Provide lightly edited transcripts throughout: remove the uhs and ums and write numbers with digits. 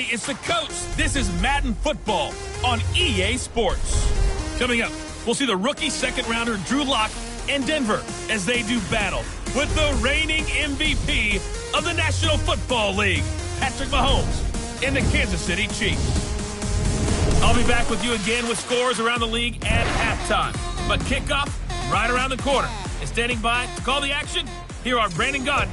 It's the coach. This is Madden Football on EA Sports. Coming up, we'll see the rookie second-rounder Drew Lock and Denver as they do battle with the reigning MVP of the National Football League, Patrick Mahomes, and the Kansas City Chiefs. I'll be back with you again with scores around the league at halftime. But kickoff right around the corner. And standing by to call the action, here are Brandon Gaudin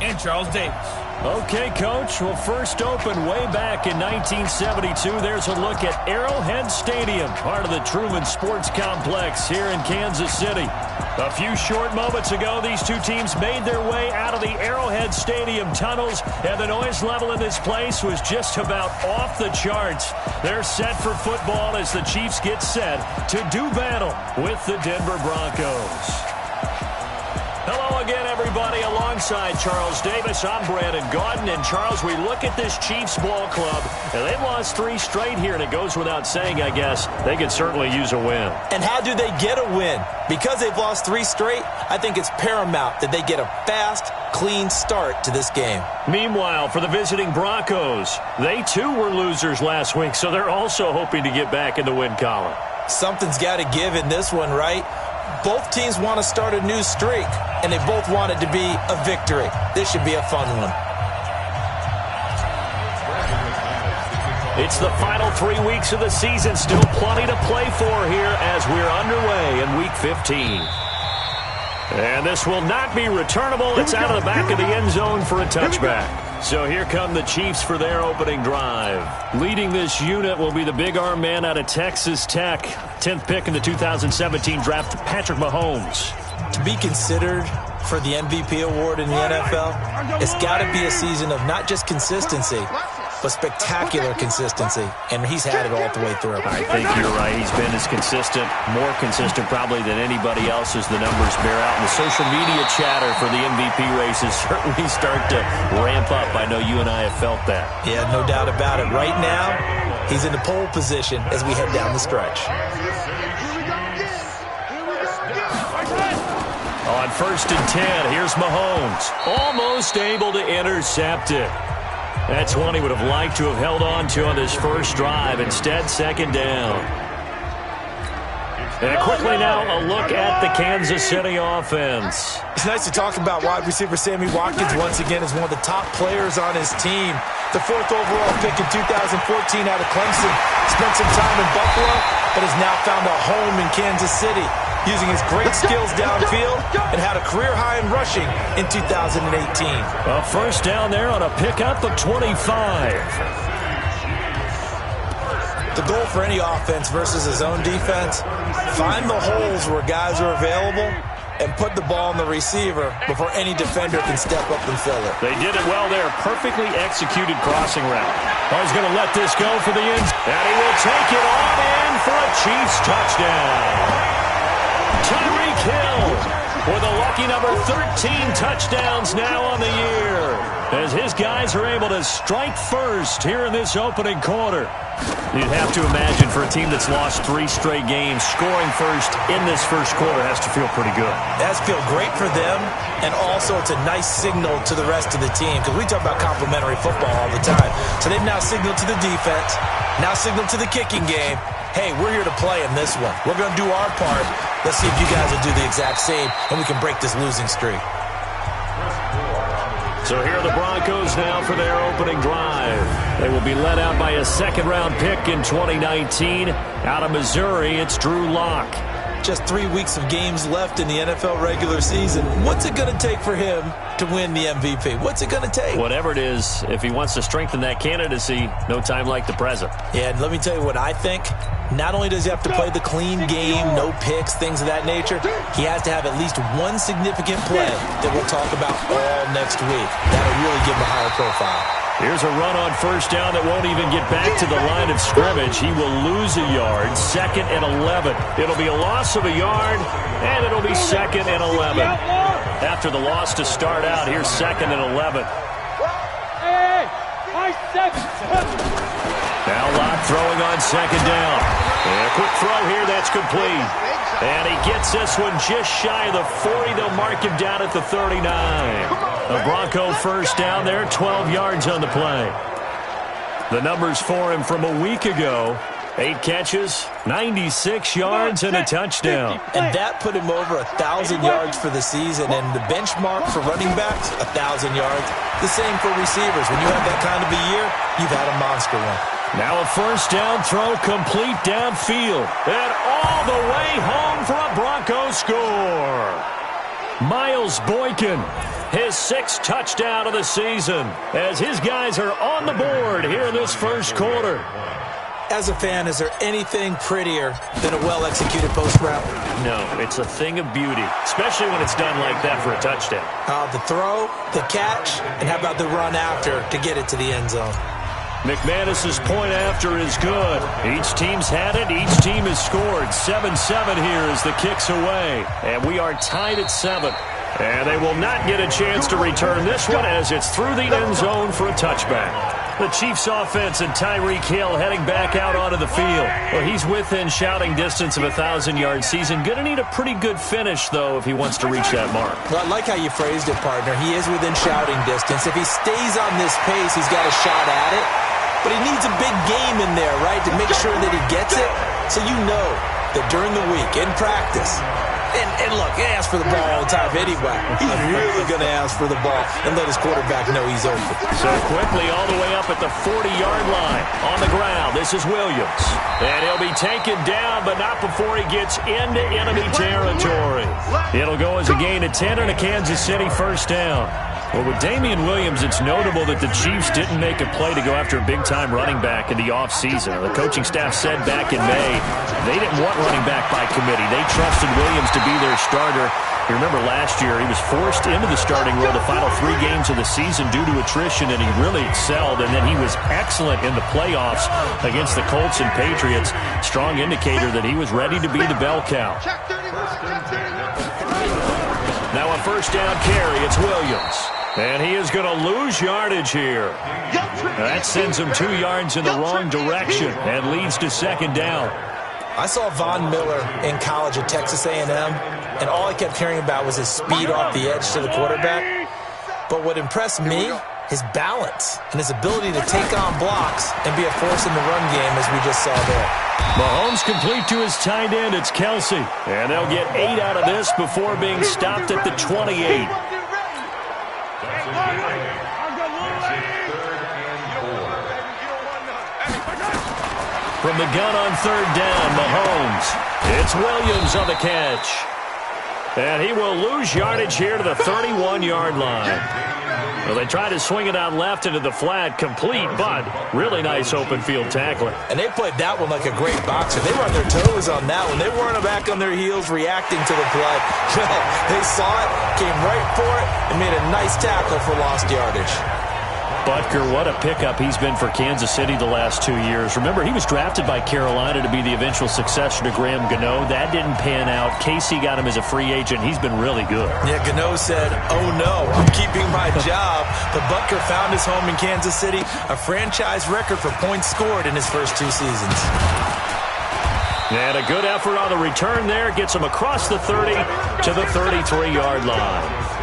and Charles Davis. Okay, Coach. Well, first opened way back in 1972. There's a look at Arrowhead Stadium, part of the Truman Sports Complex here in Kansas City. A few short moments ago, these two teams made their way out of the Arrowhead Stadium tunnels, and the noise level in this place was just about off the charts. They're set for football as the Chiefs get set to do battle with the Denver Broncos. Hello again, everybody. Alongside Charles Davis, I'm Brandon Gaudin. And, Charles, we look at this Chiefs ball club, and they've lost 3 straight here, and it goes without saying, I guess, they could certainly use a win. And how do they get a win? Because they've lost 3 straight, I think it's paramount that they get a fast, clean start to this game. Meanwhile, for the visiting Broncos, they, too, were losers last week, so they're also hoping to get back in the win column. Something's got to give in this one, right? Both teams want to start a new streak, and they both want it to be a victory. This should be a fun one. It's the final 3 weeks of the season. Still plenty to play for here as we're underway in Week 15. And this will not be returnable. It's out of the back of the end zone for a touchback. So here come the Chiefs for their opening drive. Leading this unit will be the big arm man out of Texas Tech. 10th pick in the 2017 draft, Patrick Mahomes. To be considered for the MVP award in the NFL, it's got to be a season of not just consistency, but spectacular consistency, and he's had it all the way through. I think you're right. He's been as consistent, more consistent probably than anybody else as the numbers bear out. And the social media chatter for the MVP races certainly start to ramp up. I know you and I have felt that. Yeah, no doubt about it. Right now, he's in the pole position as we head down the stretch. On 1st and 10, here's Mahomes. Almost able to intercept it. That's one he would have liked to have held on to on this first drive. Instead, 2nd down. And quickly now, a look at the Kansas City offense. It's nice to talk about wide receiver Sammy Watkins once again as one of the top players on his team. The 4th overall pick in 2014 out of Clemson. Spent some time in Buffalo, but has now found a home in Kansas City, using his great skills downfield and had a career high in rushing in 2018. A first down there on a pickup of 25. The goal for any offense versus his own defense, find the holes where guys are available and put the ball on the receiver before any defender can step up and fill it. They did it well there. Perfectly executed crossing route. Oh, he's going to let this go for the ends. And he will take it on in for a Chiefs touchdown. Tyreek Hill with a lucky number 13 touchdowns now on the year, as his guys are able to strike first here in this opening quarter. You'd have to imagine for a team that's lost 3 straight games, scoring first in this first quarter has to feel pretty good. It has to feel great for them, and also it's a nice signal to the rest of the team, because we talk about complimentary football all the time. So they've now signaled to the defense, now signaled to the kicking game, hey, we're here to play in this one. We're going to do our part. Let's see if you guys will do the exact same, and we can break this losing streak. So here are the Broncos now for their opening drive. They will be led out by a 2nd-round pick in 2019. Out of Missouri, it's Drew Lock. Just 3 weeks of games left in the NFL regular season. What's it going to take for him to win the MVP? What's it going to take? Whatever it is, if he wants to strengthen that candidacy, no time like the present. Yeah, and let me tell you what I think. Not only does he have to play the clean game, no picks, things of that nature, he has to have at least one significant play that we'll talk about all next week. That'll really give him a higher profile. Here's a run on 1st down that won't even get back to the line of scrimmage. He will lose a yard. 2nd and 11. It'll be a loss of a yard, and it'll be 2nd and 11. After the loss to start out, here's 2nd and 11. Now Lott throwing on 2nd down. And a quick throw here, that's complete. And he gets this one just shy of the 40. They'll mark him down at the 39. A Bronco first down there, 12 yards on the play. The numbers for him from a week ago: 8 catches, 96 yards, and a touchdown. And that put him over 1,000 yards for the season. And the benchmark for running backs, 1,000 yards. The same for receivers. When you have that kind of a year, you've had a monster one. Now a first down throw, complete downfield. And all the way home for a Bronco score. Miles Boykin, his 6th touchdown of the season, as his guys are on the board here in this first quarter. As a fan, is there anything prettier than a well-executed post route? No, it's a thing of beauty, especially when it's done like that for a touchdown. The throw, the catch, and how about the run after to get it to the end zone? McManus's point after is good. Each team's had it. Each team has scored. 7-7 here as the kick's away. And we are tied at 7. And they will not get a chance to return this one as it's through the end zone for a touchback. The Chiefs offense and Tyreek Hill heading back out onto the field. Well, he's within shouting distance of a 1,000-yard season. Going to need a pretty good finish, though, if he wants to reach that mark. Well, I like how you phrased it, partner. He is within shouting distance. If he stays on this pace, he's got a shot at it. But he needs a big game in there, right, to make sure that he gets it. So you know that during the week, in practice, and look, he asks for the ball all the time anyway. He's really going to ask for the ball and let his quarterback know he's open. So quickly all the way up at the 40-yard line. On the ground, this is Williams. And he'll be taken down, but not before he gets into enemy territory. It'll go as a gain of 10 and a Kansas City first down. Well, with Damian Williams, it's notable that the Chiefs didn't make a play to go after a big-time running back in the offseason. The coaching staff said back in May they didn't want running back by committee. They trusted Williams to be their starter. You remember last year he was forced into the starting role the final 3 games of the season due to attrition, and he really excelled. And then he was excellent in the playoffs against the Colts and Patriots. Strong indicator that he was ready to be the bell cow. Now a first down carry. It's Williams. And he is going to lose yardage here. That sends him 2 yards in the wrong direction and leads to second down. I saw Von Miller in college at Texas A&M, and all I kept hearing about was his speed off the edge to the quarterback. But what impressed me, his balance and his ability to take on blocks and be a force in the run game, as we just saw there. Mahomes complete to his tight end. It's Kelsey. And they'll get 8 out of this before being stopped at the 28. From the gun on third down, Mahomes. It's Williams on the catch. And he will lose yardage here to the 31-yard line. Well, they try to swing it out left into the flat, complete, but really nice open field tackling. And they played that one like a great boxer. They were on their toes on that one. They weren't back on their heels reacting to the play. They saw it, came right for it, and made a nice tackle for lost yardage. Butker, what a pickup he's been for Kansas City the last 2 years. Remember, he was drafted by Carolina to be the eventual successor to Graham Gano. That didn't pan out. Casey got him as a free agent. He's been really good. Yeah, Gano said, oh no, I'm keeping my job. But Butker found his home in Kansas City, a franchise record for points scored in his first 2 seasons. And a good effort on the return there. Gets him across the 30 to the 33-yard line.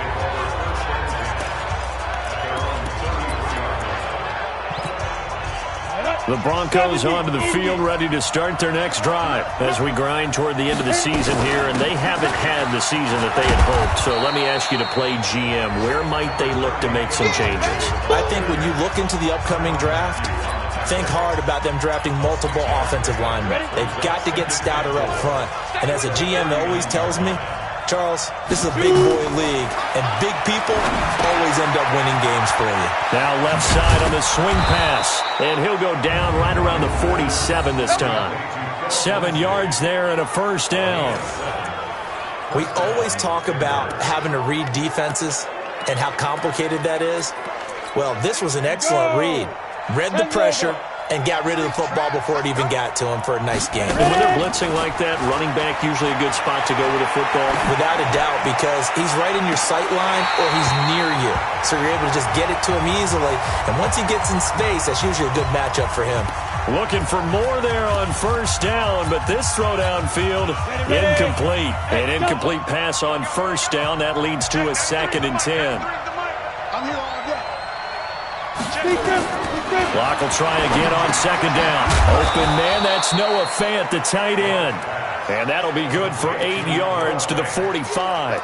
The Broncos onto the field, ready to start their next drive as we grind toward the end of the season here, and they haven't had the season that they had hoped. So let me ask you to play GM. Where might they look to make some changes? I think when you look into the upcoming draft, think hard about them drafting multiple offensive linemen. They've got to get stouter up front. And as a GM always tells me, Charles, this is a big boy league, and big people always end up winning games for you. Now left side on the swing pass, and he'll go down right around the 47 this time. 7 yards there and a first down. We always talk about having to read defenses and how complicated that is. Well, this was an excellent read. Read the pressure and got rid of the football before it even got to him for a nice game. And when they're blitzing like that, running back usually a good spot to go with a football? Without a doubt, because he's right in your sight line or he's near you. So you're able to just get it to him easily. And once he gets in space, that's usually a good matchup for him. Looking for more there on first down, but this throw downfield, incomplete. An incomplete pass on first down. That leads to a 2nd and 10. Locke will try again on second down. Open man, that's Noah Fant, the tight end. And that'll be good for 8 yards to the 45.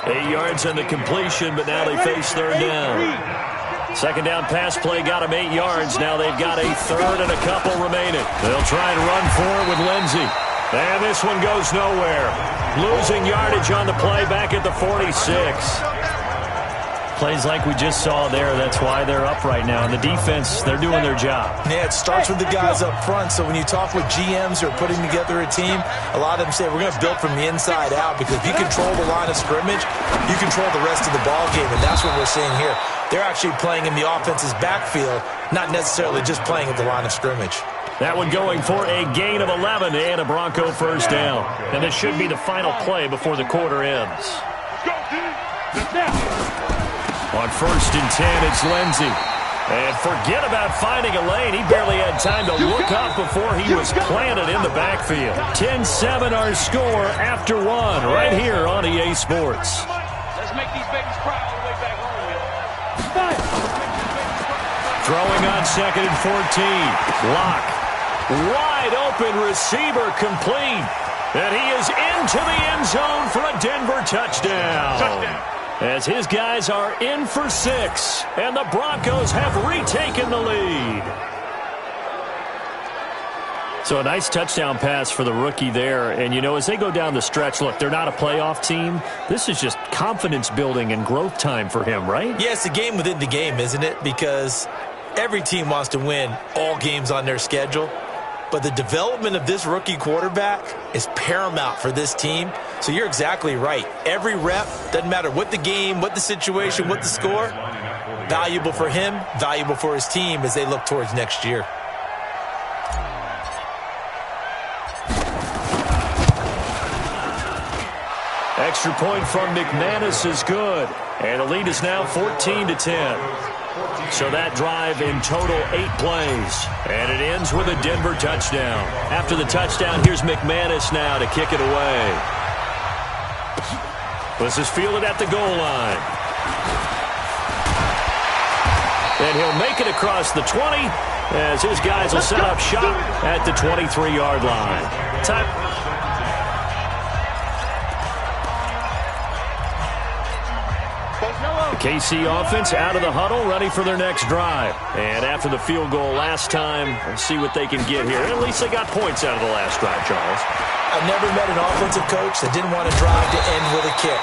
8 yards on the completion, but now they face third down. Second down pass play got them 8 yards. Now they've got a third and a couple remaining. They'll try and run for it with Lindsey. And this one goes nowhere. Losing yardage on the play back at the 46. Plays like we just saw there, that's why they're up right now. And the defense, they're doing their job. Yeah, it starts with the guys up front. So when you talk with GMs who are putting together a team, a lot of them say we're going to build from the inside out, because if you control the line of scrimmage, you control the rest of the ball game, and that's what we're seeing here. They're actually playing in the offense's backfield, not necessarily just playing at the line of scrimmage. That one going for a gain of 11 and a Bronco first down. And this should be the final play before the quarter ends. On 1st and 10, it's Lindsey. And forget about finding a lane. He barely had time to look up before he was planted in the backfield. 10-7 our score after one right here on EA Sports. Let's make these babies cry all the way back home. Throwing on 2nd and 14. Locke. Wide open receiver complete. And he is into the end zone for a Denver touchdown. As his guys are in for 6, and the Broncos have retaken the lead. So a nice touchdown pass for the rookie there. And, you know, as they go down the stretch, look, they're not a playoff team. This is just confidence building and growth time for him, right? Yeah, it's a game within the game, isn't it? Because every team wants to win all games on their schedule. But the development of this rookie quarterback is paramount for this team. So you're exactly right. Every rep, doesn't matter what the game, what the situation, what the score, valuable for him, valuable for his team as they look towards next year. Extra point from McManus is good. And the lead is now 14-10. So that drive in total 8 plays. And it ends with a Denver touchdown. After the touchdown, here's McManus now to kick it away. This is fielded at the goal line. And he'll make it across the 20 as his guys will set up shop at the 23-yard line. Time. KC offense out of the huddle, ready for their next drive. And after the field goal last time, let's see what they can get here. At least they got points out of the last drive, Charles. I've never met an offensive coach that didn't want to drive to end with a kick.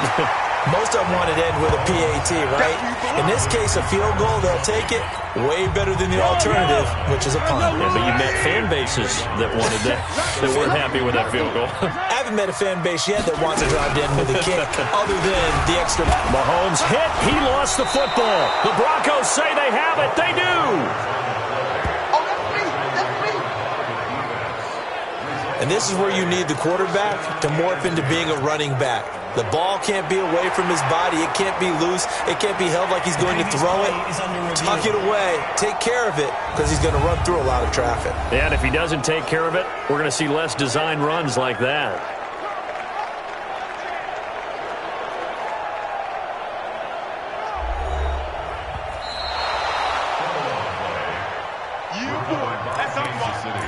Most of them wanted to end with a PAT, right? In this case, a field goal, they'll take it. Way better than the alternative, which is a punt. Yeah, but you met fan bases that wanted that weren't happy with that field goal. I haven't met a fan base yet that wants to drive to end with a kick, other than the extra. Mahomes hit. He lost the football. The Broncos say they have it. They do. And this is where you need the quarterback to morph into being a running back. The ball can't be away from his body. It can't be loose. It can't be held like he's going to throw it. Tuck it away. Take care of it, because he's going to run through a lot of traffic. Yeah, and if he doesn't take care of it, we're going to see less design runs like that.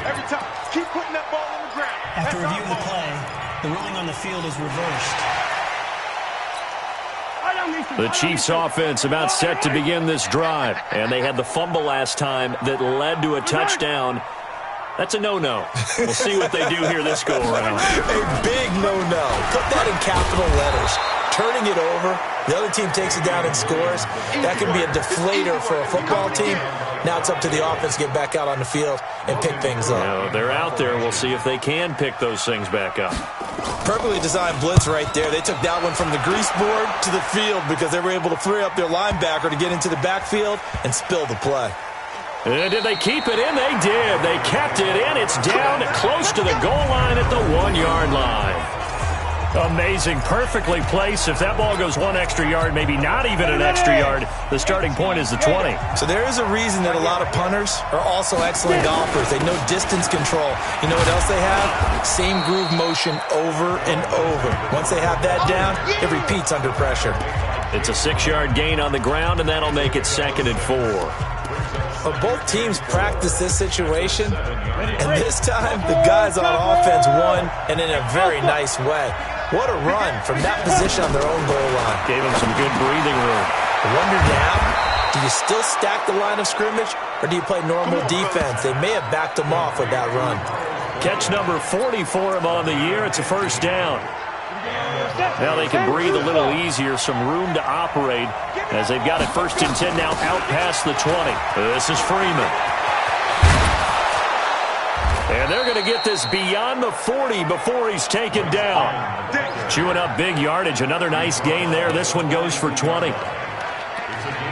Every time. Keep putting that ball on the ground. After reviewing the play, the ruling on the field is reversed. The Chiefs offense about set to begin this drive. And they had the fumble last time that led to a touchdown. That's a no-no. We'll see what they do here this go-around. A big no-no. Put that in capital letters. Turning it over, the other team takes it down and scores. That can be a deflator for a football team. Now it's up to the offense to get back out on the field and pick things up. You know, they're out there. We'll see if they can pick those things back up. Perfectly designed blitz right there. They took that one from the grease board to the field because they were able to free up their linebacker to get into the backfield and spill the play. And did they keep it in? They did. They kept it in. It's down close to the goal line at the 1-yard line. Amazing. Perfectly placed. If that ball goes 1 extra yard, maybe not even an extra yard, the starting point is the 20. So there is a reason that a lot of punters are also excellent golfers. They know distance control. You know what else they have? Same groove motion over and over. Once they have that down, it repeats under pressure. It's a 6-yard gain on the ground, and that'll make it 2nd and 4. Well, both teams practice this situation, and this time the guys on offense won, and in a very nice way. What a run from that position on their own goal line. Gave them some good breathing room. I wonder now, do you still stack the line of scrimmage, or do you play normal defense? They may have backed them off with that run. Catch number 40 for him on the year. It's a first down. Now they can breathe a little easier, some room to operate as they've got it 1st and 10 now out past the 20. This is Freeman. And they're going to get this beyond the 40 before he's taken down. Chewing up big yardage. Another nice gain there. This one goes for 20.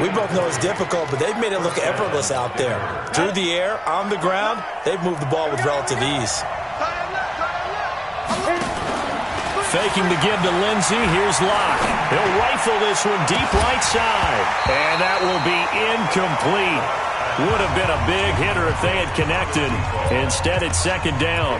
We both know it's difficult, but they've made it look effortless out there. Through the air, on the ground, they've moved the ball with relative ease. Faking the give to Lindsey. Here's Locke. He'll rifle this one deep right side. And that will be incomplete. Would have been a big hitter if they had connected. Instead, it's 2nd down.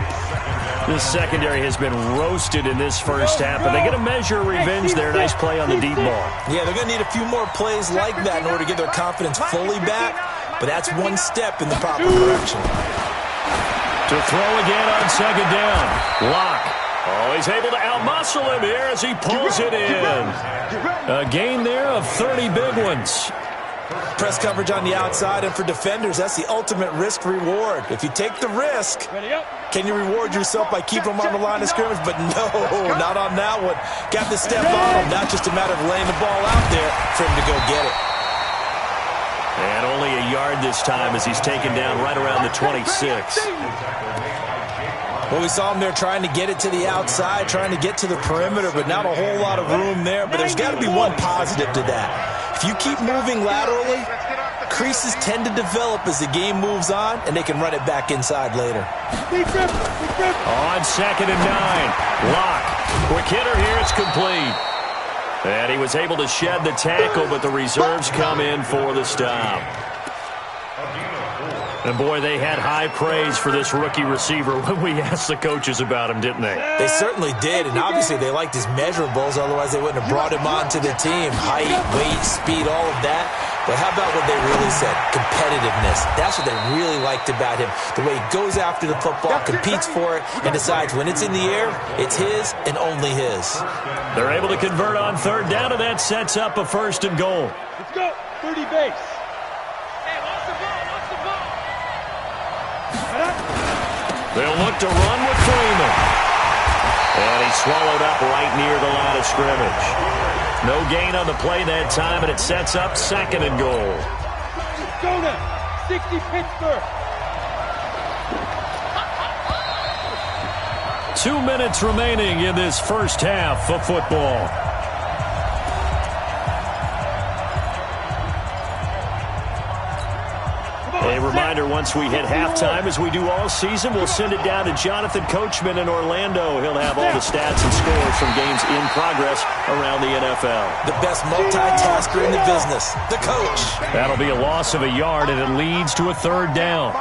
This secondary has been roasted in this first half, but they get a measure of revenge there. Nice play on the deep ball. Yeah, they're going to need a few more plays like that in order to get their confidence fully back, but that's one step in the proper direction. To throw again on 2nd down. Locke. Oh, he's able to outmuscle him here as he pulls it in. A gain there of 30 big ones. Press coverage on the outside, and for defenders, that's the ultimate risk-reward. If you take the risk, can you reward yourself by keeping them on the line of scrimmage? But no, not on that one. Got to step on him. Not just a matter of laying the ball out there for him to go get it. And only a yard this time as he's taken down right around the 26. Well, we saw him there trying to get it to the outside, trying to get to the perimeter, but not a whole lot of room there. But there's got to be one positive to that. If you keep moving laterally, creases tend to develop as the game moves on, and they can run it back inside later. On 2nd and 9, Locke. Quick hitter here, it's complete. And he was able to shed the tackle, but the reserves come in for the stop. And, boy, they had high praise for this rookie receiver when we asked the coaches about him, didn't they? They certainly did, and obviously they liked his measurables, otherwise they wouldn't have brought him onto the team. Height, weight, speed, all of that. But how about what they really said? Competitiveness. That's what they really liked about him. The way he goes after the football, competes for it, and decides when it's in the air, it's his and only his. They're able to convert on 3rd down, and that sets up a 1st and goal. Let's go. 30 base. They'll look to run with Freeman. And he's swallowed up right near the line of scrimmage. No gain on the play that time, and it sets up 2nd and goal. Go now. 60 Pittsburgh. 2 minutes remaining in this first half of football. A reminder, once we hit halftime, as we do all season, we'll send it down to Jonathan Coachman in Orlando. He'll have all the stats and scores from games in progress around the NFL. The best multitasker in the business, the coach. That'll be a loss of a yard, and it leads to a 3rd down.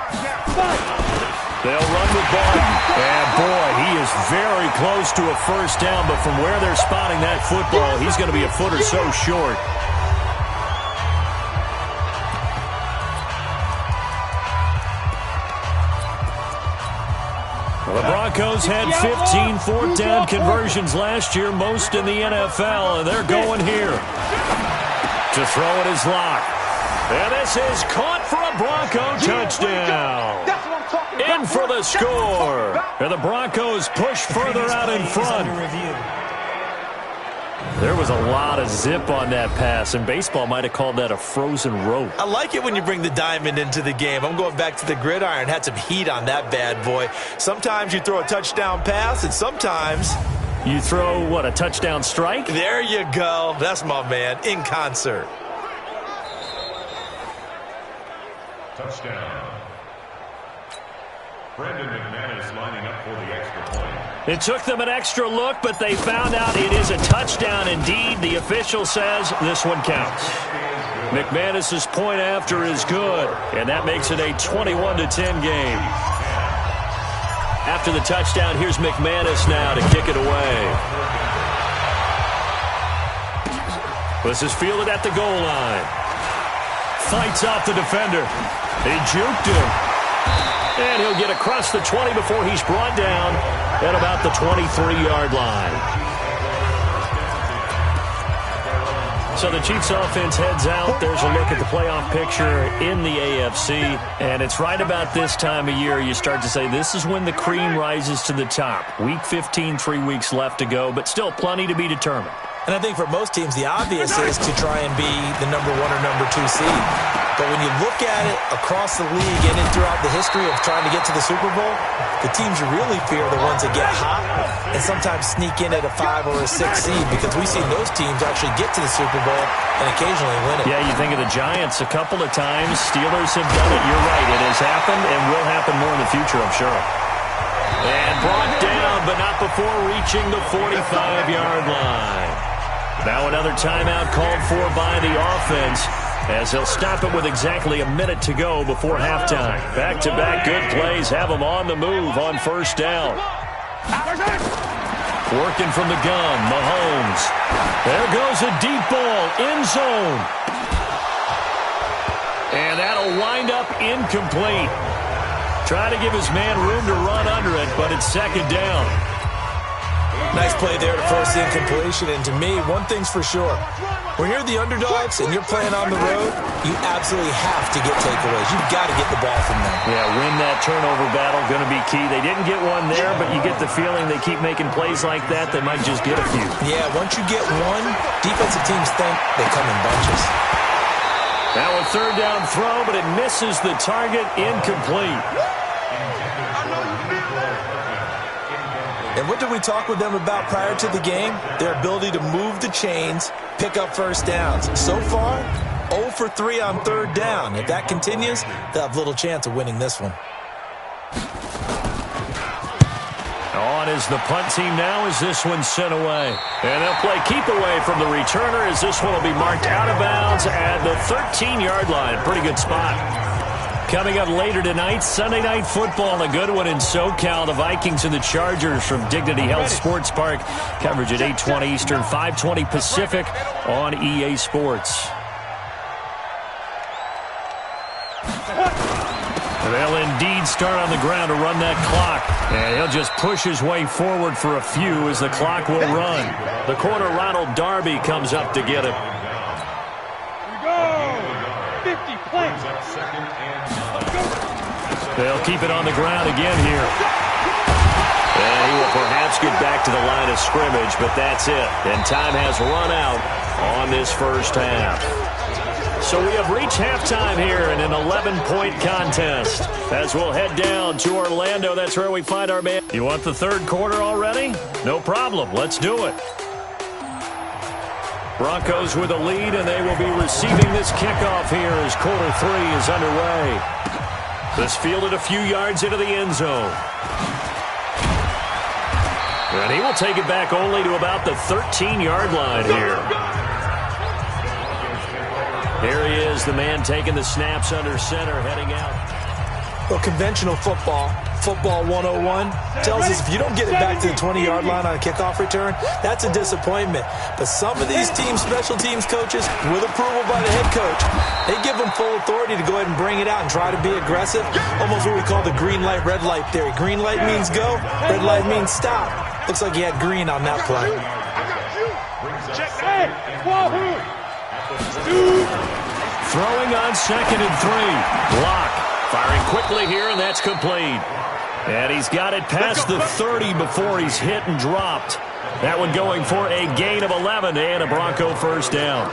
They'll run with Barton. And, boy, he is very close to a 1st down, but from where they're spotting that football, he's going to be a foot or so short. The Broncos had 15 4th down conversions last year, most in the NFL, and they're going here. To throw it is Locke. And this is caught for a Bronco touchdown. In for the score. And the Broncos push further out in front. There was a lot of zip on that pass, and baseball might have called that a frozen rope. I like it when you bring the diamond into the game. I'm going back to the gridiron. Had some heat on that bad boy. Sometimes you throw a touchdown pass, and sometimes you throw, what, a touchdown strike? There you go. That's my man, in concert. Touchdown. Brandon McManus lining up for the extra point. It took them an extra look, but they found out it is a touchdown indeed. The official says this one counts. McManus's point after is good, and that makes it a 21-10 game. After the touchdown, here's McManus now to kick it away. This is fielded at the goal line. Fights off the defender. He juked him. And he'll get across the 20 before he's brought down at about the 23-yard line. So the Chiefs offense heads out. There's a look at the playoff picture in the AFC. And it's right about this time of year you start to say this is when the cream rises to the top. Week 15, 3 weeks left to go, but still plenty to be determined. And I think for most teams, the obvious is to try and be the number 1 or number 2 seed. But when you look at it across the league and throughout the history of trying to get to the Super Bowl, the teams you really fear are the ones that get hot and sometimes sneak in at a 5 or a 6 seed, because we've seen those teams actually get to the Super Bowl and occasionally win it. Yeah, you think of the Giants a couple of times. Steelers have done it. You're right. It has happened and will happen more in the future, I'm sure. And brought down, but not before reaching the 45-yard line. Now another timeout called for by the offense, as they'll stop it with exactly a minute to go before halftime. Back-to-back good plays have them on the move on first down. Working from the gun, Mahomes. There goes a deep ball, end zone. And that'll wind up incomplete. Try to give his man room to run under it, but it's second down. Nice play there to force the incompletion. And to me, one thing's for sure. When you're the underdogs and you're playing on the road, you absolutely have to get takeaways. You've got to get the ball from them. Yeah, win that turnover battle, going to be key. They didn't get one there, but you get the feeling they keep making plays like that, they might just get a few. Yeah, once you get one, defensive teams think they come in bunches. Now a third down throw, but it misses the target, incomplete. And what did we talk with them about prior to the game? Their ability to move the chains, pick up first downs. So far, 0 for 3 on third down. If that continues, they'll have little chance of winning this one. On is the punt team now as this one's sent away. And they'll play keep away from the returner as this one will be marked out of bounds at the 13-yard line. Pretty good spot. Coming up later tonight, Sunday Night Football, a good one in SoCal. The Vikings and the Chargers from Dignity Health Sports Park. Coverage at 8:20 Eastern, 5:20 Pacific on EA Sports. They'll indeed start on the ground to run that clock. And he'll just push his way forward for a few as the clock will run. The corner, Ronald Darby, comes up to get it. Here we go. 50 plays. They'll keep it on the ground again here. And he will perhaps get back to the line of scrimmage, but that's it. And time has run out on this first half. So we have reached halftime here in an 11-point contest. As we'll head down to Orlando, that's where we find our man. You want the third quarter already? No problem. Let's do it. Broncos with a lead, and they will be receiving this kickoff here as quarter 3 is underway. This fielded a few yards into the end zone. And he will take it back only to about the 13-yard line here. Here he is, the man taking the snaps under center, heading out. Well, conventional football, Football 101, tells us if you don't get it back to the 20-yard line on a kickoff return, that's a disappointment. But some of these teams, special teams coaches, with approval by the head coach, they give them full authority to go ahead and bring it out and try to be aggressive. Almost what we call the green light, red light theory. Green light means go, red light means stop. Looks like he had green on that play. Throwing on 2nd and 3. Lock firing quickly here, and that's complete. And he's got it past the 30 before he's hit and dropped. That one going for a gain of 11 and a Bronco first down.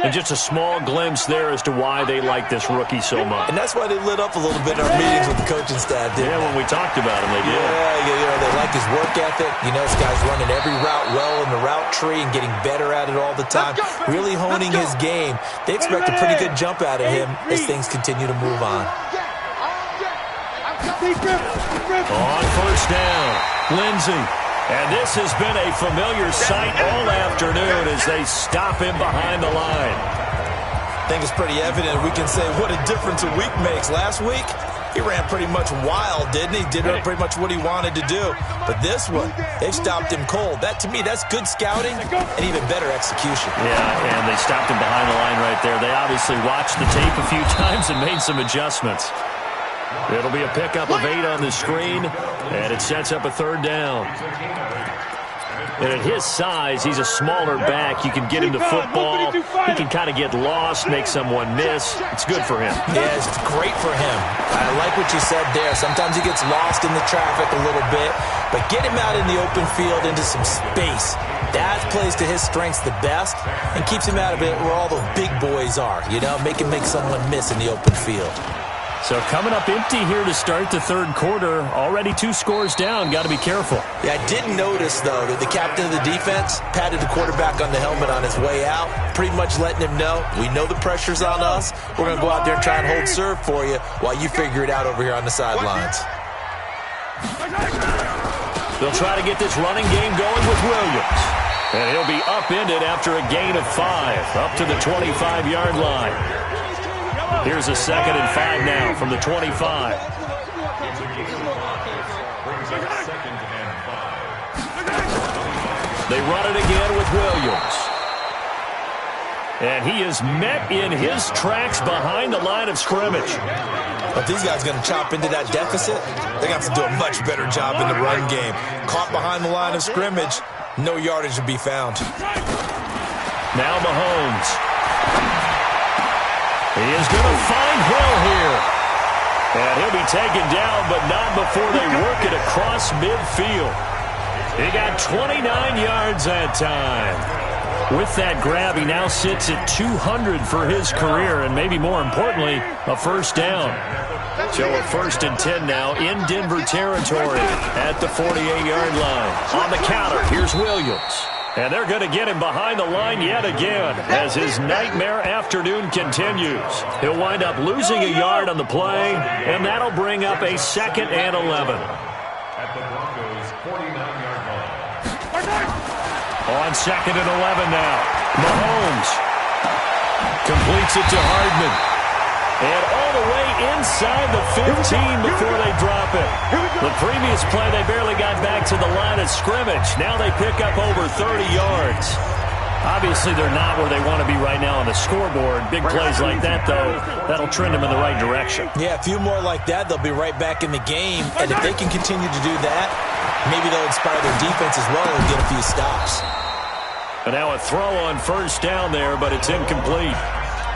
And just a small glimpse there as to why they like this rookie so much. And that's why they lit up a little bit in our meetings with the coaching staff, didn't they? Yeah, when we talked about him, they did. Yeah, they like his work ethic. You know, this guy's running every route well in the route tree and getting better at it all the time. Really honing his game. They expect a pretty good jump out of him as things continue to move on. On first down, Lindsey. And this has been a familiar sight all afternoon as they stop him behind the line. I think it's pretty evident. We can say what a difference a week makes. Last week, he ran pretty much wild, didn't he? Did pretty much what he wanted to do. But this one, they stopped him cold. That, to me, that's good scouting and even better execution. Yeah, and they stopped him behind the line right there. They obviously watched the tape a few times and made some adjustments. It'll be a pickup of 8 on the screen, and it sets up a 3rd down. And at his size, he's a smaller back. You can get him the football. He can kind of get lost, make someone miss. It's good for him. Yeah, it's great for him. I like what you said there. Sometimes he gets lost in the traffic a little bit, but get him out in the open field into some space. That plays to his strengths the best and keeps him out of it where all the big boys are, you know, make someone miss in the open field. So coming up empty here to start the 3rd quarter. Already 2 scores down. Got to be careful. Yeah, I did notice, though, that the captain of the defense patted the quarterback on the helmet on his way out, pretty much letting him know, we know the pressure's on us. We're going to go out there and try and hold serve for you while you figure it out over here on the sidelines. They'll try to get this running game going with Williams. And he'll be upended after a gain of 5, up to the 25-yard line. Here's a 2nd and 5 now from the 25. They run it again with Williams. And he is met in his tracks behind the line of scrimmage. But these guys are going to chop into that deficit. They're going to have to do a much better job in the run game. Caught behind the line of scrimmage, no yardage to be found. Now Mahomes. He is going to find Hill here. And he'll be taken down, but not before they work it across midfield. He got 29 yards that time. With that grab, he now sits at 200 for his career, and maybe more importantly, a 1st down. So a 1st and 10 now in Denver territory at the 48-yard line. On the counter, here's Williams. And they're going to get him behind the line yet again as his nightmare afternoon continues. He'll wind up losing a yard on the play, and that'll bring up a 2nd and 11. At the Broncos' 49-yard line. On 2nd and 11 now. Mahomes completes it to Hardman. And all the way inside the 15 before they drop it. The previous play, they barely got back to the line of scrimmage. Now they pick up over 30 yards. Obviously, they're not where they want to be right now on the scoreboard. Big plays like that, though, that'll trend them in the right direction. Yeah, a few more like that, they'll be right back in the game. And if they can continue to do that, maybe they'll inspire their defense as well and get a few stops. And now a throw on 1st down there, but it's incomplete.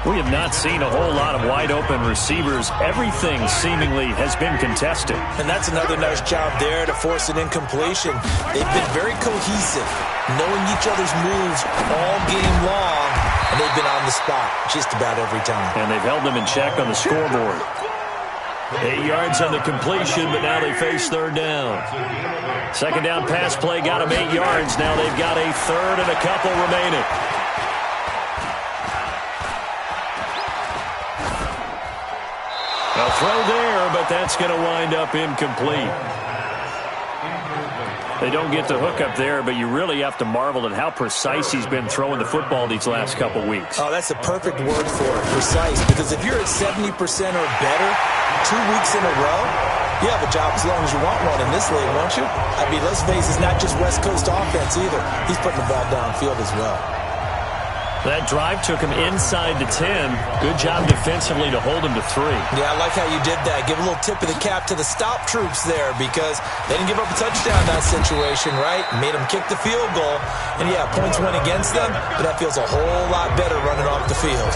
We have not seen a whole lot of wide-open receivers. Everything seemingly has been contested. And that's another nice job there to force an incompletion. They've been very cohesive, knowing each other's moves all game long, and they've been on the spot just about every time. And they've held them in check on the scoreboard. 8 yards on the completion, but now they face 3rd down. 2nd down pass play got them 8 yards. Now they've got a 3rd and a couple remaining. A throw there, but that's going to wind up incomplete. They don't get the hook up there, but you really have to marvel at how precise he's been throwing the football these last couple weeks. Oh, that's a perfect word for it, precise, because if you're at 70% or better 2 weeks in a row, you have a job as long as you want one in this league, won't you? I mean, let's face it, it's not just West Coast offense either. He's putting the ball downfield as well. That drive took him inside the 10. Good job defensively to hold him to 3. Yeah, I like how you did that. Give a little tip of the cap to the stop troops there because they didn't give up a touchdown in that situation, right? Made them kick the field goal. And, yeah, points went against them, but that feels a whole lot better running off the field.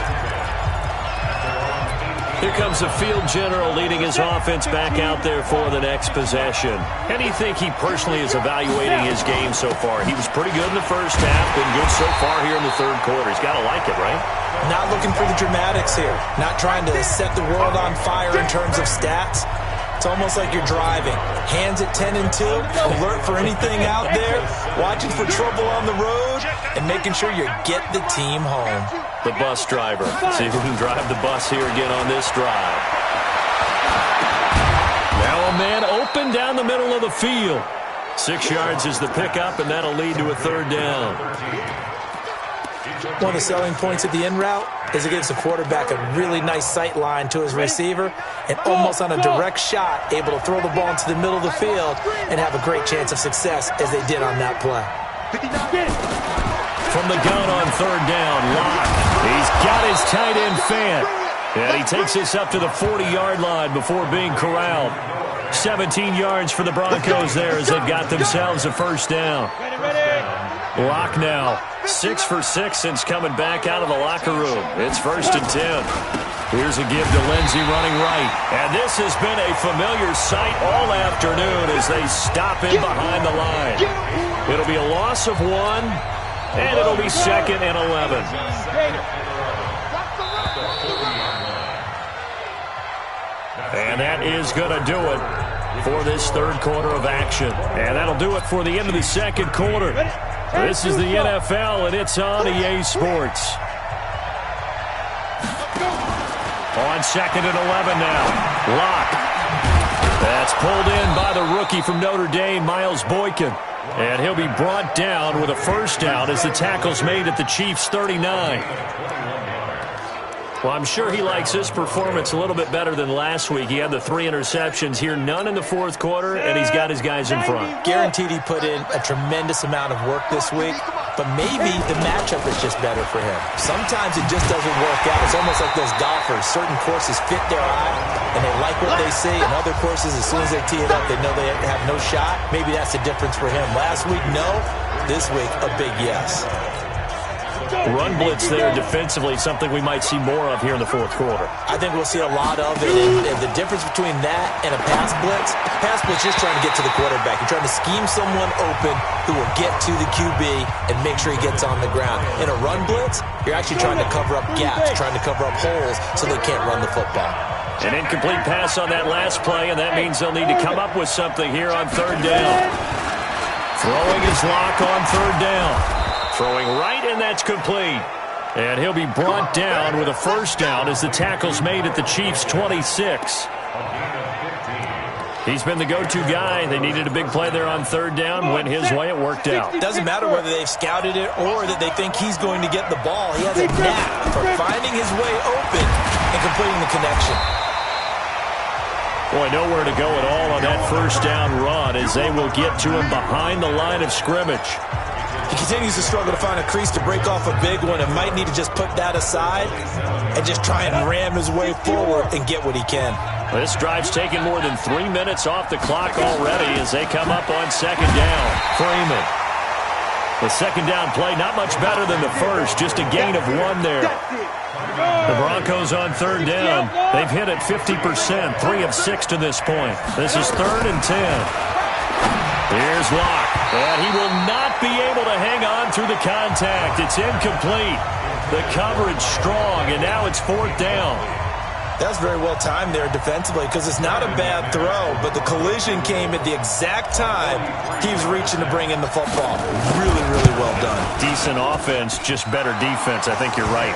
Here comes the field general leading his offense back out there for the next possession. How do you think he personally is evaluating his game so far? He was pretty good in the first half, been good so far here in the 3rd quarter. He's got to like it, right? Not looking for the dramatics here. Not trying to set the world on fire in terms of stats. It's almost like you're driving. Hands at 10 and 2, alert for anything out there, watching for trouble on the road, and making sure you get the team home. The bus driver. See who can drive the bus here again on this drive. Now a man open down the middle of the field. 6 yards is the pickup, and that'll lead to a 3rd down. One of the selling points of the in route is it gives the quarterback a really nice sight line to his receiver and almost on a direct shot able to throw the ball into the middle of the field and have a great chance of success as they did on that play. From the gun on third down, Locke. He's got his tight end Fant. And he takes this up to the 40-yard line before being corralled. 17 yards for the Broncos there as they've got themselves a first down. Locke now 6 for 6 since coming back out of the locker room. It's 1st and 10. Here's a give to Lindsey running right. And this has been a familiar sight all afternoon as they stop him behind the line. It'll be a loss of 1, and it'll be 2nd and 11. And that is going to do it for this third quarter of action. And that'll do it for the end of the second quarter. This is the NFL, and it's on EA Sports. On 2nd and 11 now. Locke. That's pulled in by the rookie from Notre Dame, Miles Boykin. And he'll be brought down with a first down as the tackle's made at the Chiefs' 39. Well, I'm sure he likes his performance a little bit better than last week. He had the 3 interceptions here, none in the fourth quarter, and he's got his guys in front. Guaranteed he put in a tremendous amount of work this week, but maybe the matchup is just better for him. Sometimes it just doesn't work out. It's almost like those golfers. Certain courses fit their eye, and they like what they see, and other courses, as soon as they tee it up, they know they have no shot. Maybe that's the difference for him. Last week, no. This week, a big yes. Run blitz there defensively, something we might see more of here in the fourth quarter. I think we'll see a lot of it. And the difference between that and a pass blitz is trying to get to the quarterback. You're trying to scheme someone open who will get to the QB and make sure he gets on the ground. In a run blitz, you're actually trying to cover up gaps, trying to cover up holes so they can't run the football. An incomplete pass on that last play, and that means they'll need to come up with something here on third down. Throwing his Locke on third down. Throwing right, and that's complete. And he'll be brought down with a first down as the tackle's made at the Chiefs' 26. He's been the go-to guy. They needed a big play there on third down. Went his way. It worked out. It doesn't matter whether they've scouted it or that they think he's going to get the ball. He has a knack for finding his way open and completing the connection. Boy, nowhere to go at all on that first down run as they will get to him behind the line of scrimmage. He continues to struggle to find a crease to break off a big one and might need to just put that aside and just try and ram his way forward and get what he can. This drive's taken more than 3 minutes off the clock already as they come up on second down. Freeman. The second down play, not much better than the first, just a gain of 1 there. The Broncos on third down. They've hit it 50%, 3 of 6 to this point. This is 3rd and 10. Here's Locke, and he will not be able to hang on through the contact. It's incomplete. The coverage strong, and now it's 4th down. That's very well timed there defensively because it's not a bad throw, but the collision came at the exact time he was reaching to bring in the football. Really, really well done. Decent offense, just better defense. I think you're right.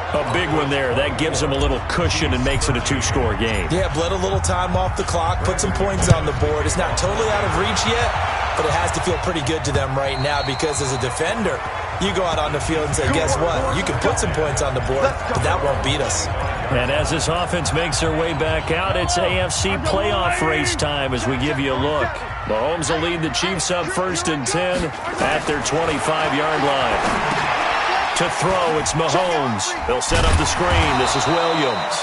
A big one there. That gives them a little cushion and makes it a 2-score game. Yeah, bled a little time off the clock, put some points on the board. It's not totally out of reach yet, but it has to feel pretty good to them right now because as a defender, you go out on the field and say, guess what? You can put some points on the board, but that won't beat us. And as this offense makes their way back out, it's AFC playoff race time as we give you a look. Mahomes will lead the Chiefs up 1st and 10 at their 25-yard line. To throw, it's Mahomes. They'll set up the screen. This is Williams.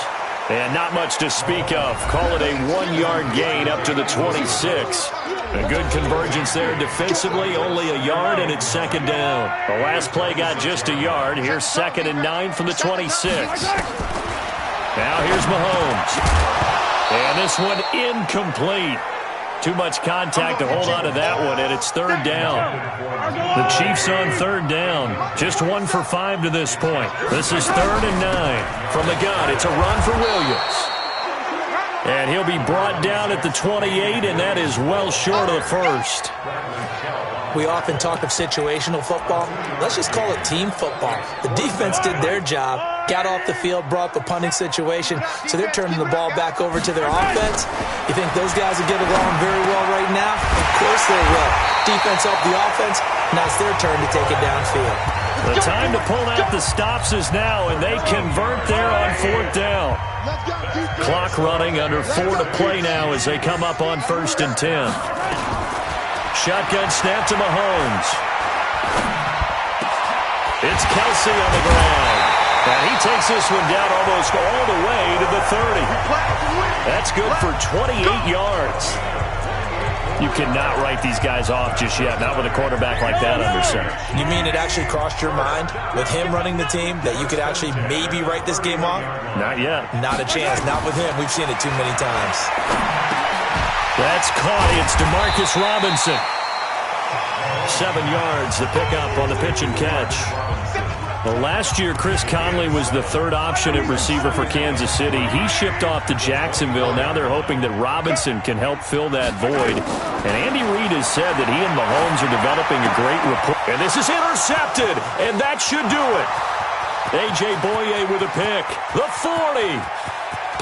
And not much to speak of. Call it a 1-yard gain up to the 26. A good convergence there defensively. Only a yard, and it's 2nd down. The last play got just a yard. Here's 2nd and 9 from the 26. Now here's Mahomes. And this one incomplete. Too much contact to hold on to that one, and it's 3rd down. The Chiefs on 3rd down. Just 1 for 5 to this point. This is 3rd and 9. From the gun, it's a run for Williams. And he'll be brought down at the 28, and that is well short of the first. We often talk of situational football. Let's just call it team football. The defense did their job, got off the field, brought the punting situation, so they're turning the ball back over to their offense. You think those guys will get along very well right now? Of course they will. Defense helped the offense. Now it's their turn to take it downfield. The time to pull out the stops is now, and they convert there on 4th down. Clock running, under 4 to play now as they come up on 1st and 10. Shotgun snap to Mahomes. It's Kelsey on the ground. And he takes this one down almost all the way to the 30. That's good for 28 yards. You cannot write these guys off just yet, not with a quarterback like that under center. You mean it actually crossed your mind with him running the team that you could actually maybe write this game off? Not yet. Not a chance. Not with him. We've seen it too many times. That's caught. It's DeMarcus Robinson. 7 yards, the pickup on the pitch and catch. Well, last year, Chris Conley was the third option at receiver for Kansas City. He shipped off to Jacksonville. Now they're hoping that Robinson can help fill that void. And Andy Reid has said that he and Mahomes are developing a great rapport. And this is intercepted, and that should do it. A.J. Boye with a pick. The 40.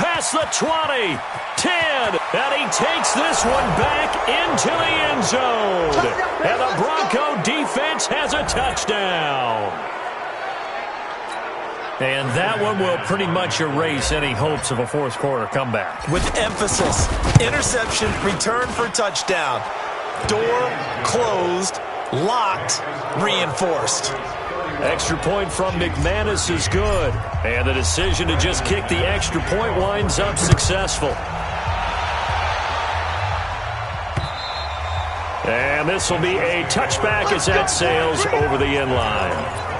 Past the 20. 10. And he takes this one back into the end zone. And the Bronco defense has a touchdown. And that one will pretty much erase any hopes of a fourth quarter comeback. With emphasis, interception, return for touchdown. Door closed, locked, reinforced. Extra point from McManus is good. And the decision to just kick the extra point winds up successful. And this will be a touchback as that sails over the end line.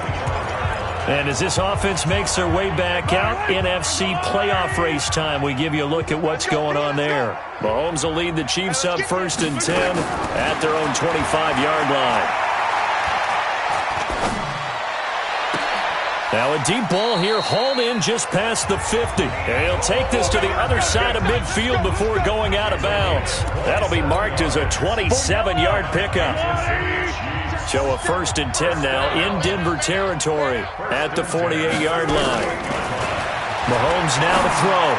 And as this offense makes their way back out, NFC playoff race time, we give you a look at what's going on there. Mahomes will lead the Chiefs up 1st and 10 at their own 25-yard line. Now a deep ball here, hauled in just past the 50. And he'll take this to the other side of midfield before going out of bounds. That'll be marked as a 27-yard pickup. So a 1st and 10 now in Denver territory at the 48-yard line. Mahomes now to throw.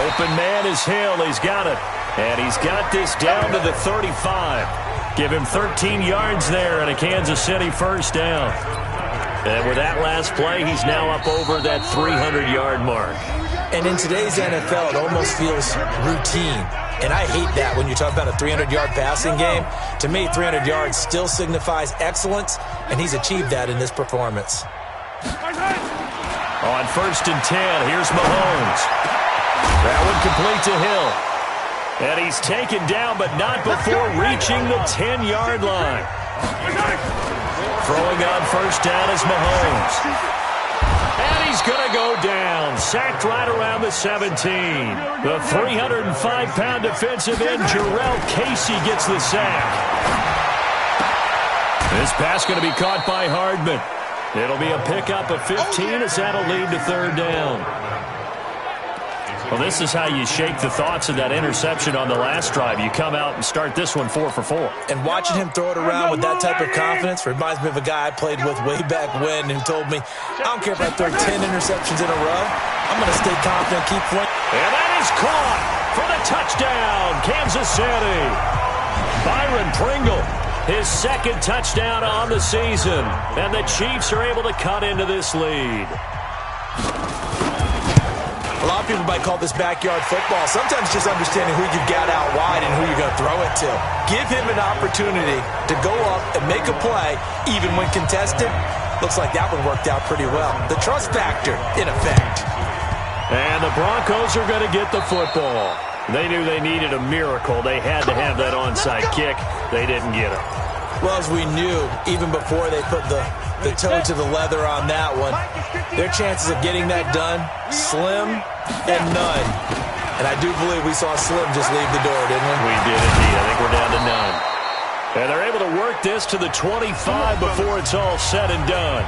Open man is Hill. He's got it. And he's got this down to the 35. Give him 13 yards there and a Kansas City first down. And with that last play, he's now up over that 300-yard mark. And in today's NFL, it almost feels routine. And I hate that when you talk about a 300-yard passing game. To me, 300 yards still signifies excellence, and he's achieved that in this performance. On 1st and 10, here's Mahomes. That one complete to Hill. And he's taken down, but not before reaching the 10-yard line. Throwing on 1st down is Mahomes. And he's going to go down. Sacked right around the 17. The 305-pound defensive end, Jarrell Casey, gets the sack. This pass going to be caught by Hardman. It'll be a pickup of 15 as that'll lead to 3rd down. Well, this is how you shake the thoughts of that interception on the last drive. You come out and start this one 4 for 4. And watching him throw it around with that type of confidence reminds me of a guy I played with way back when who told me, I don't care if I throw 10 interceptions in a row. I'm going to stay confident, keep playing. And that is caught for the touchdown, Kansas City. Byron Pringle, his 2nd touchdown on the season. And the Chiefs are able to cut into this lead. A lot of people might call this backyard football. Sometimes just understanding who you've got out wide and who you're going to throw it to. Give him an opportunity to go up and make a play, even when contested. Looks like that one worked out pretty well. The trust factor, in effect. And the Broncos are going to get the football. They knew they needed a miracle. They had to have that onside kick. They didn't get it. Well, as we knew, even before they put the toe to the leather on that one, their chances of getting that done, slim and none. And I do believe we saw Slim just leave the door, didn't we? We did indeed. I think we're down to none. And they're able to work this to the 25 before it's all said and done.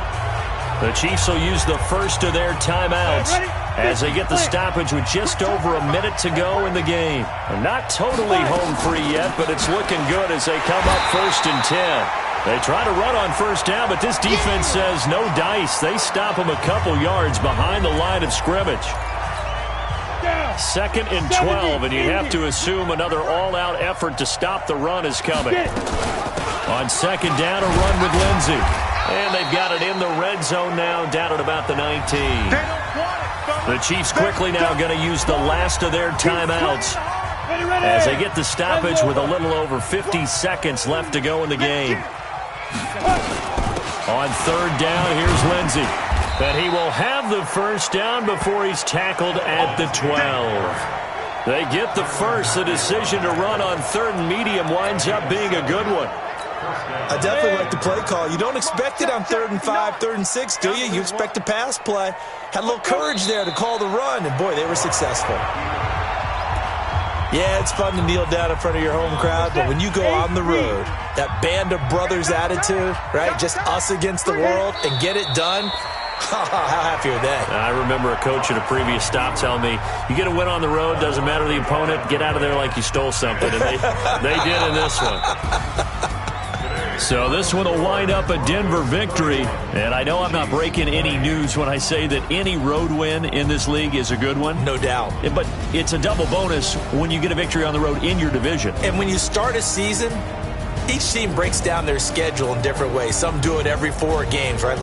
The Chiefs will use the first of their timeouts as they get the stoppage with just over a minute to go in the game. They're not totally home free yet, but it's looking good as they come up 1st and 10. They try to run on 1st down, but this defense says no dice. They stop them a couple yards behind the line of scrimmage. 2nd and 12, and you have to assume another all-out effort to stop the run is coming. On second down, a run with Lindsey. And they've got it in the red zone now, down at about the 19. The Chiefs quickly now going to use the last of their timeouts as they get the stoppage with a little over 50 seconds left to go in the game. On third down, here's Lindsey. And he will have the first down before he's tackled at the 12. They get the first. The decision to run on third and medium winds up being a good one. I definitely like the play call. You don't expect it on 3rd and 5, 3rd and 6, do you? You expect a pass play. Had a little courage there to call the run, and boy, they were successful. Yeah, it's fun to kneel down in front of your home crowd, but when you go on the road, that band of brothers attitude, right, just us against the world, and get it done, how happy are they? I remember a coach at a previous stop telling me, you get a win on the road, doesn't matter the opponent, get out of there like you stole something, and they did in this one. So this one will wind up a Denver victory. And I know I'm not breaking any news when I say that any road win in this league is a good one. No doubt. But it's a double bonus when you get a victory on the road in your division. And when you start a season, each team breaks down their schedule in different ways. Some do it every 4 games, right?